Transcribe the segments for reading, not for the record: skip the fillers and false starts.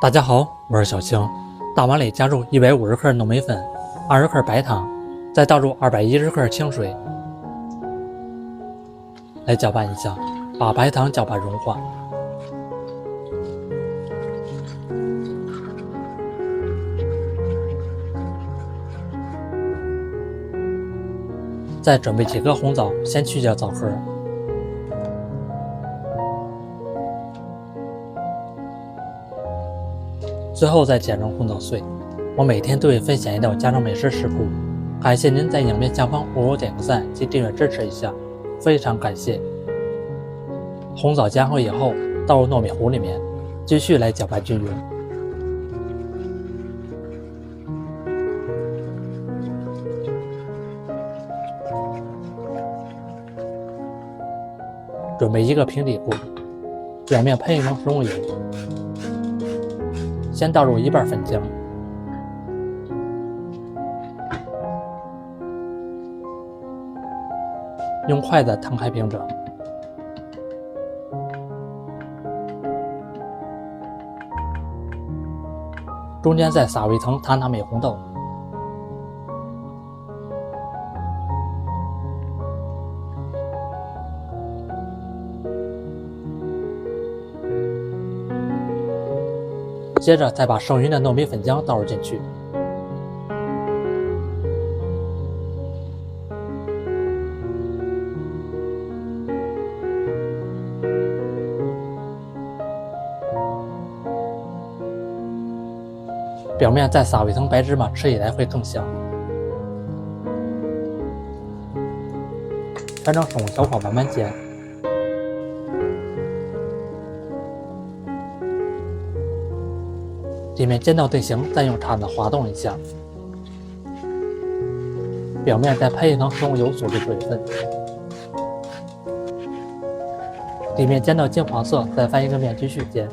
大家好，我是小青。大碗里加入150克糯米粉，20克白糖，再倒入210克清水，来搅拌一下，把白糖搅拌融化。再準備幾顆紅棗，先去掉棗殼。最後再剪成紅棗碎。我每天都会分享一道家常美食食譜，感謝您在影片下方为我點個讚及訂閱支持一下，非常感謝。紅棗煎好以後，倒入糯米糊裡面，繼續來攪拌均勻。準備一個平底鍋，表面噴一層食用油，先倒入1半粉漿，用筷子攤開平整，中間再撒入一層塔塔米紅豆，接着再把剩余的糯米粉浆倒入進去，表面再撒入一层白芝麻，吃起來會更香。翻成手小烤慢慢煎。里面煎到定型，再用叉子滑动一下，表面再噴一層食用油锁住水分。里面煎到金黃色，再翻一個面繼續煎。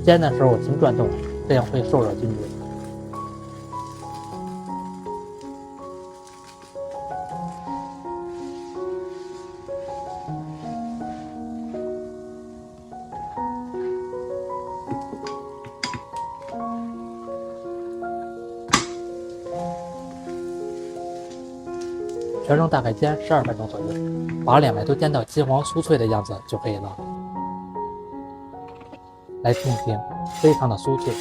煎的時候勤轉動，這樣會受熱均勻。全程大概煎12分鐘左右，把兩面都煎到金黃酥脆的樣子就可以了。來聽一聽，非常的酥脆，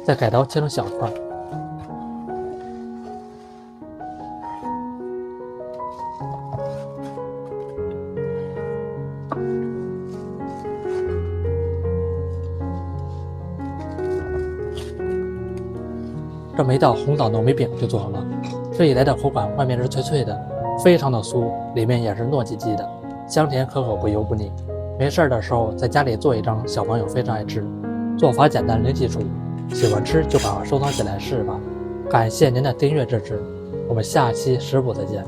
再改刀切成小塊。這麼一道紅棗糯米餅就做好了，吃起來的口感，外面是脆脆的，非常的酥，裡面也是糯叽叽的，香甜可口，不油不膩。沒事的時候在家裡做一張，小朋友非常愛吃。做法簡單零基礎，喜歡吃就把它收藏起來試試吧。感謝您的訂閱支持，我們下期食譜再見。